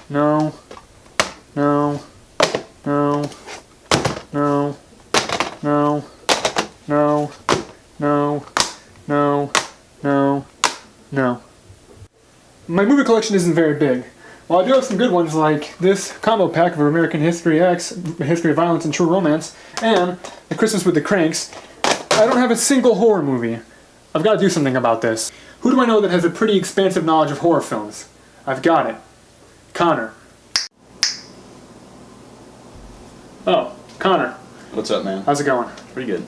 No. No. No. No. No. No. No. No. No. No. My movie collection isn't very big. While I do have some good ones like this combo pack of American History X, History of Violence and True Romance, and The Christmas with the Cranks, I don't have a single horror movie. I've got to do something about this. Who do I know that has a pretty expansive knowledge of horror films? I've got it. Connor. Oh, Connor. What's up, man? How's it going? Pretty good.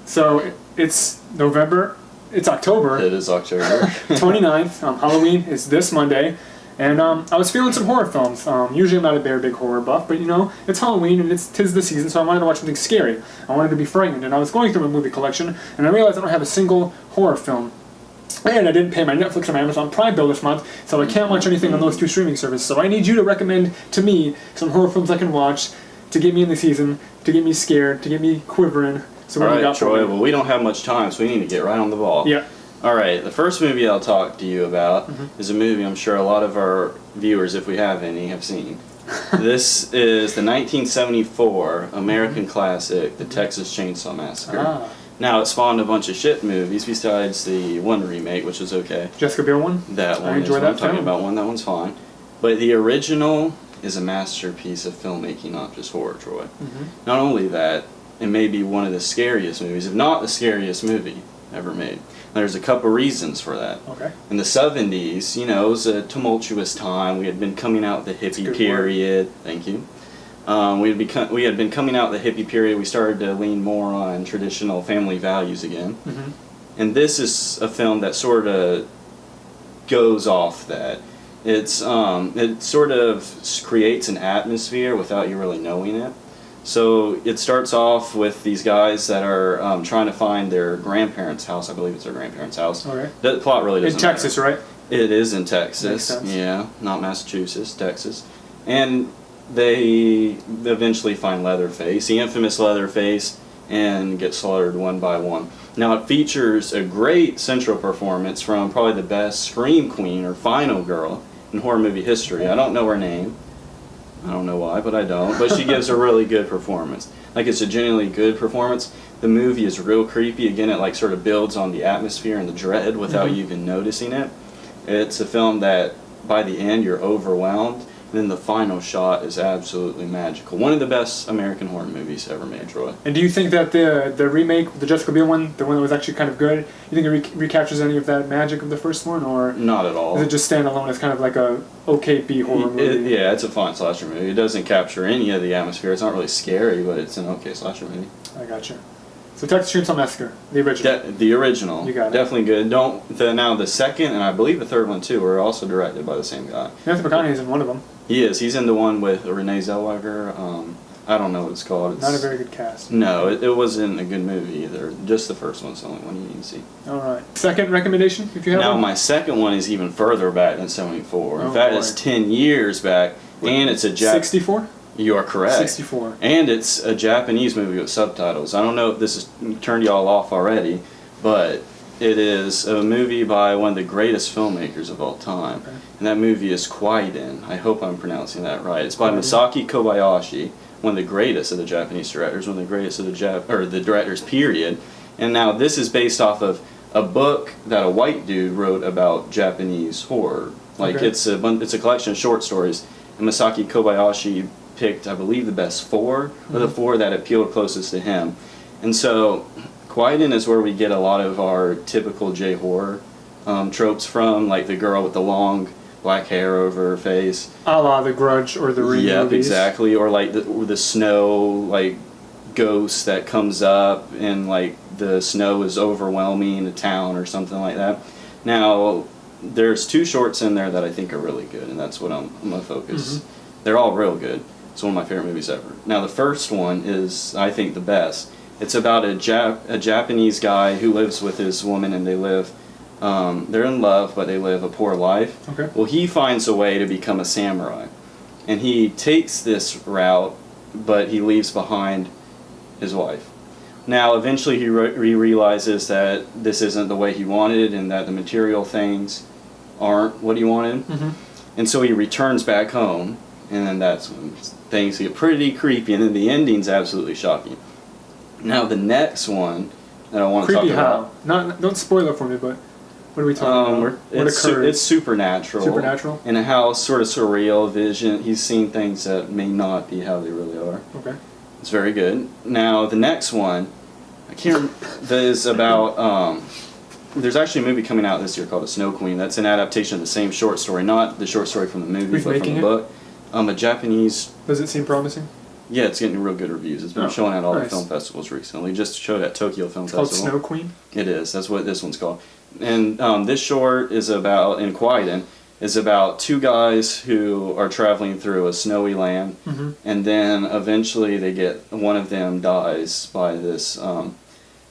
So it's November. It's October. It is October. 29th. Halloween is this Monday. And I was feeling some horror films. Usually I'm not a very big horror buff, but you know, it's Halloween and tis the season, so I wanted to watch something scary. I wanted to be frightened, and I was going through my movie collection, and I realized I don't have a single horror film. And I didn't pay my Netflix or my Amazon Prime bill this month, so I can't watch anything on those two streaming services. So I need you to recommend to me some horror films I can watch to get me in the season, to get me scared, to get me quivering. So what do you got for Troy, me? well, we don't have much time, so we need to get right on the ball. Yeah. All right, the first movie I'll talk to you about is a movie I'm sure a lot of our viewers, if we have any, have seen. This is the 1974 American classic, The Texas Chainsaw Massacre. Ah. Now, it spawned a bunch of shit movies besides the one remake, which was okay. Jessica Biel one? That one I is enjoy what that I'm talking film. about. That one's fine. But the original is a masterpiece of filmmaking, not just horror, Troy. Not only that, it may be one of the scariest movies, if not the scariest movie ever made. There's a couple reasons for that. Okay. In the 70s, you know, it was a tumultuous time. We had been coming out the hippie period. Thank you. We had been coming out the hippie period. We started to lean more on traditional family values again. And this is a film that sort of goes off that. It sort of creates an atmosphere without you really knowing it. So it starts off with these guys that are trying to find their grandparents' house. I believe it's their grandparents' house. Okay. The plot really doesn't In Texas, matter. right? It is in Makes Texas. sense. Yeah, not Massachusetts, Texas. And they eventually find Leatherface, the infamous Leatherface, and get slaughtered one by one. Now it features a great central performance from probably the best scream queen or final girl in horror movie history. I don't know her name. I don't know why, but I don't. But she gives a really good performance. Like, it's a genuinely good performance. The movie is real creepy. Again, it like sort of builds on the atmosphere and the dread without you even noticing it. It's a film that by the end you're overwhelmed. And then the final shot is absolutely magical. One of the best American horror movies ever made, Troy. And do you think that the remake, the Jessica Biel one, the one that was actually kind of good, you think it recaptures any of that magic of the first one, or Not at all. does it just stand alone as kind of like a okay B horror movie? Yeah, it's a fine slasher movie. It doesn't capture any of the atmosphere. It's not really scary, but it's an okay slasher movie. I gotcha. So Texas Chainsaw Massacre, the original. The original. You got it. Definitely good. Now the second and I believe the third one too were also directed by the same guy. Anthony McConaughey's in one of them. He is. He's in the one with Renee Zellweger. I don't know what it's called. Not a very good cast. No, it wasn't a good movie either. Just the first one's the only one you need to see. All right. Second recommendation, if you have Now one? my second one is even further back than 74. In Oh, fact, boy. it's 10 years back, and it's a 64? You are correct. 64. And it's a Japanese movie with subtitles. I don't know if this has turned y'all off already, but it is a movie by one of the greatest filmmakers of all time. Okay. And that movie is Kwaidan. I hope I'm pronouncing that right. It's by Masaki Kobayashi, one of the greatest of the Japanese directors, one of the greatest of the directors, period. And now this is based off of a book that a white dude wrote about Japanese horror. Like, Okay. it's a collection of short stories. And Masaki Kobayashi picked, I believe, the best four, or the four that appealed closest to him. And so Kwaidan is where we get a lot of our typical J-horror tropes from, like the girl with the long black hair over her face. A la The Grudge or The Ring Yep, movies. exactly. Or like the snow, like, ghost that comes up and like the snow is overwhelming a town or something like that. Now, there's two shorts in there that I think are really good, and that's what I'm going to focus. They're all real good. It's one of my favorite movies ever. Now, the first one is, I think, the best. It's about a Japanese guy who lives with his woman, and they live, they're in love, but they live a poor life. Okay. Well, he finds a way to become a samurai, and he takes this route, but he leaves behind his wife. Now, eventually he realizes that this isn't the way he wanted, and that the material things aren't what he wanted. And so he returns back home, and then that's when things get pretty creepy, and then the ending's absolutely shocking. Now the next one that I want to talk Creepy about. how? Don't spoil it for me, but what are we talking about? What It's occurs? supernatural. Supernatural? In a house, sort of surreal vision. He's seen things that may not be how they really are. Okay. It's very good. Now the next one, I can't. That is about. There's actually a movie coming out this year called The Snow Queen. That's an adaptation of the same short story, not the short story from the movie, Who's but from making the it? book. A Japanese. Does it seem promising? Yeah, it's getting real good reviews. It's been Oh, showing at all the nice. film festivals recently. Just showed at Tokyo Film It's called Festival. Snow Queen. It is. That's what this one's called. And this short is about, in Quieten, is about two guys who are traveling through a snowy land, Mm-hmm. and then eventually one of them dies by this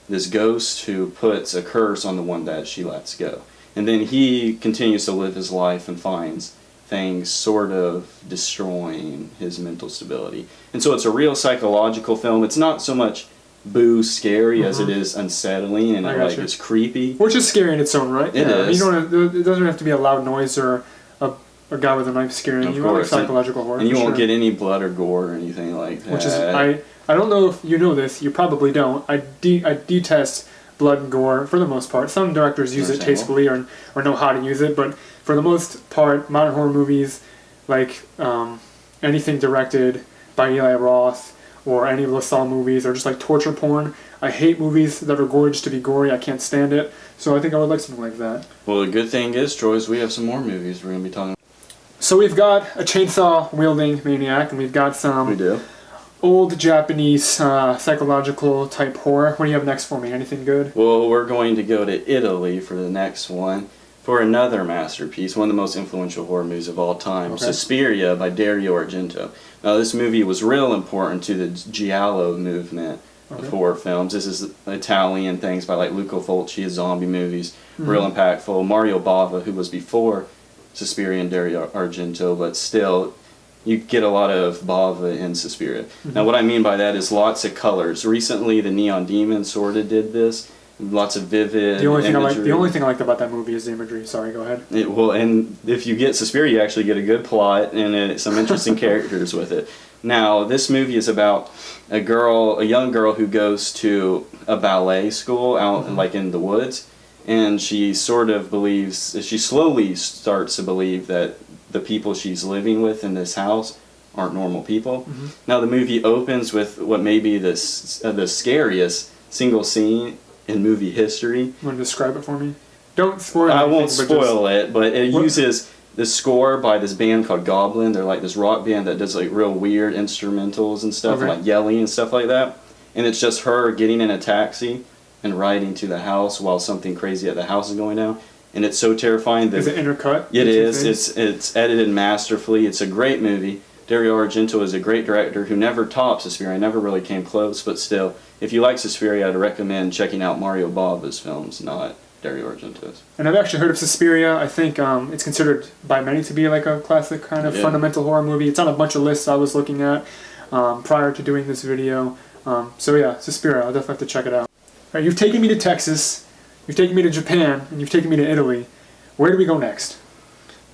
this ghost who puts a curse on the one that she lets go. And then he continues to live his life and finds things sort of destroying his mental stability. And so it's a real psychological film. It's not so much boo scary as it is unsettling, and I like gotcha. it's creepy. Which is scary in its own right. It is. You don't. It doesn't have to be a loud noise or a guy with a knife scaring Of you. I like course. psychological horror. And you for won't sure. get any blood or gore or anything like that. Which is I don't know if you know this. You probably don't. I detest blood and gore for the most part. Some directors use it Understandable. tastefully or know how to use it, but for the most part, modern horror movies, like anything directed by Eli Roth or any of the Saw movies, or just like torture porn. I hate movies that are gory just to be gory. I can't stand it. So I think I would like something like that. Well, the good thing is, Troy, is we have some more movies we're going to be talking about. So we've got a chainsaw wielding maniac, and we've got some We do. old Japanese psychological type horror. What do you have next for me? Anything good? Well, we're going to go to Italy for the next one, for another masterpiece, one of the most influential horror movies of all time, Okay. Suspiria by Dario Argento. Now, this movie was real important to the Giallo movement of Okay. horror films. This is Italian things by like Luca Fulci, zombie movies, real impactful. Mario Bava, who was before Suspiria and Dario Argento, but still, you get a lot of Bava in Suspiria. Now, what I mean by that is lots of colors. Recently, the Neon Demon sort of did this. Lots of vivid The only thing imagery. I liked about that movie is the imagery. Sorry, go ahead. Well, and if you get Suspiria, you actually get a good plot and some interesting characters with it. Now, this movie is about a young girl who goes to a ballet school out like in the woods, and she slowly starts to believe that the people she's living with in this house aren't normal people. Now, the movie opens with what may be the scariest single scene in movie history. You want to describe it for me? Don't spoil. I anything, won't but just- spoil it, but it What- uses the score by this band called Goblin. They're like this rock band that does like real weird instrumentals and stuff, Okay. like yelling and stuff like that. And it's just her getting in a taxi and riding to the house while something crazy at the house is going down. And it's so terrifying that Is it intercut? it the two is. things? It's edited masterfully. It's a great movie. Dario Argento is a great director who never topped Suspiria, never really came close, but still, if you like Suspiria, I'd recommend checking out Mario Bava's films, not Dario Argento's. And I've actually heard of Suspiria. I think it's considered by many to be like a classic kind of Yeah. fundamental horror movie. It's on a bunch of lists I was looking at prior to doing this video. So yeah, Suspiria. I'll definitely have to check it out. All right, you've taken me to Texas, you've taken me to Japan, and you've taken me to Italy. Where do we go next?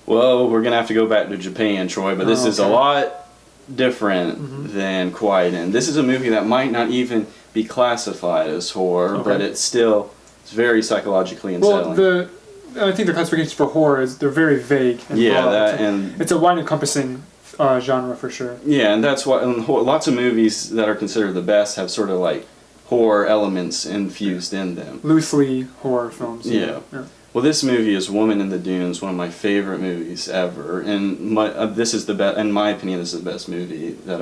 Well, we're gonna have to go back to Japan, Troy, but this is a okay. lot different than Quieten. This is a movie that might not even be classified as horror, but it's very psychologically unsettling. Well, I think the classification for horror is they're very vague. And Yeah, broad. that and It's a wide encompassing genre for sure. yeah, and that's why lots of movies that are considered the best have sort of like horror elements infused in them. Loosely horror films. Yeah. Well, this movie is Woman in the Dunes, one of my favorite movies ever, and this is the best. In my opinion, this is the best movie that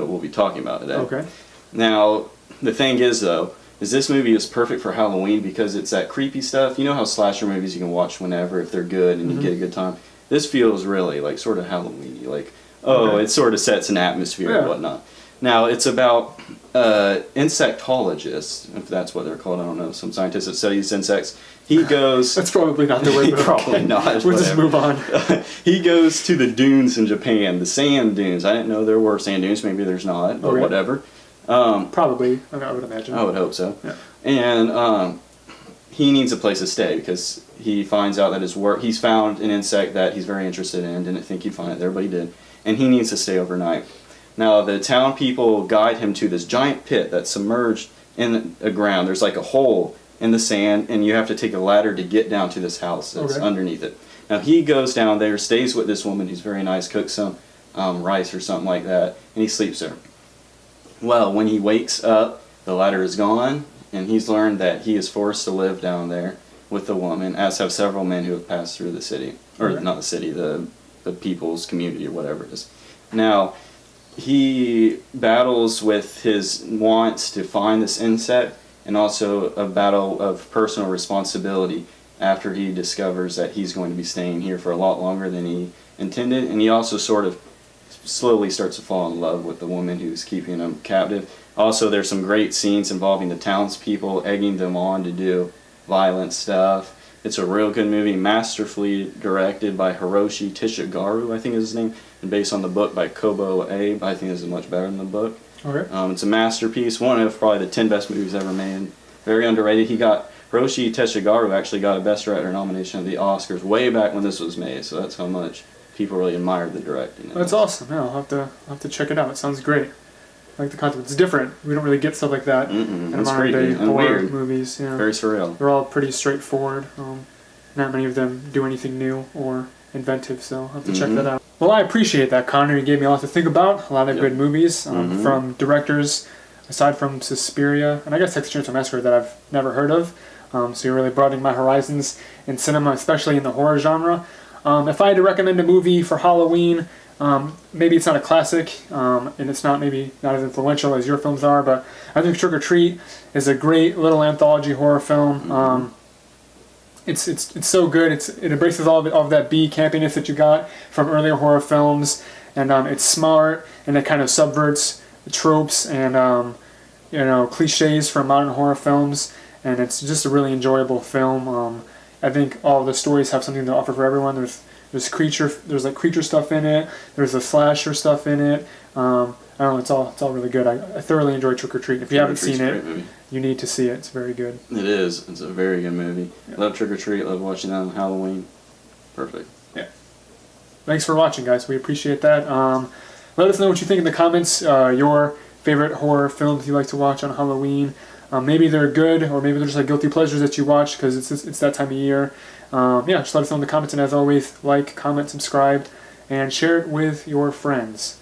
we'll be talking about today. Okay. Now, the thing is, though, is this movie is perfect for Halloween because it's that creepy stuff. You know how slasher movies you can watch whenever if they're good and you get a good time. This feels really like sort of Halloween-y, like it sort of sets an atmosphere and whatnot. Now, it's about insectologists, if that's what they're called. I don't know, some scientist that studies insects. He goes. That's probably not the way. But Probably okay. not. We'll just whatever. move on. He goes to the dunes in Japan, the sand dunes. I didn't know there were sand dunes. Maybe there's not, but Okay. whatever. Probably, I would imagine. I would hope so. Yeah. And he needs a place to stay because he finds out that he's found an insect that he's very interested in. Didn't think he'd find it there, but he did. And he needs to stay overnight. Now, the town people guide him to this giant pit that's submerged in the ground. There's like a hole in the sand, and you have to take a ladder to get down to this house that's underneath it. Now, he goes down there, stays with this woman who's very nice, cooks some rice or something like that, and he sleeps there. Well, when he wakes up, the ladder is gone, and he's learned that he is forced to live down there with the woman, as have several men who have passed through the city. Or not the city, the people's community or whatever it is. Now, he battles with his wants to find this insect and also a battle of personal responsibility after he discovers that he's going to be staying here for a lot longer than he intended. And he also sort of slowly starts to fall in love with the woman who's keeping him captive. Also, there's some great scenes involving the townspeople, egging them on to do violent stuff. It's a real good movie, masterfully directed by Hiroshi Tishiguro, I think is his name, and based on the book by Kobo Abe. I think this is much better than the book. Okay. It's a masterpiece, one of probably the 10 best movies ever made. Very underrated. Hiroshi Teshiguro actually got a Best Director nomination at the Oscars way back when this was made, so that's how much people really admired the directing. That's awesome. Yeah, I'll have to check it out. It sounds great. I like the concept. It's different. We don't really get stuff like that in modern day horror movies. Yeah. Very surreal. They're all pretty straightforward. Not many of them do anything new or inventive, so I'll have to check that out. Well, I appreciate that, Connor. You gave me a lot to think about. A lot of good movies from directors, aside from Suspiria, and I guess Texas Chainsaw Massacre that I've never heard of. So you're really broadening my horizons in cinema, especially in the horror genre. If I had to recommend a movie for Halloween, maybe it's not a classic, and it's not as influential as your films are, but I think Trick or Treat is a great little anthology horror film. It's so good. It embraces all of that B campiness that you got from earlier horror films, and it's smart, and it kind of subverts tropes and cliches from modern horror films, and it's just a really enjoyable film. I think all the stories have something to offer for everyone. There's like creature stuff in it. There's the slasher stuff in it. I don't know. It's all really good. I thoroughly enjoy Trick or Treat. If you haven't seen it, you need to see it. It's very good. It is. It's a very good movie. Yeah. Love Trick or Treat. Love watching that on Halloween. Perfect. Yeah. Thanks for watching, guys. We appreciate that. Let us know what you think in the comments. Your favorite horror films you like to watch on Halloween. Maybe they're good, or maybe they're just like guilty pleasures that you watch because it's that time of year. Just let us know in the comments, and as always, like, comment, subscribe, and share it with your friends.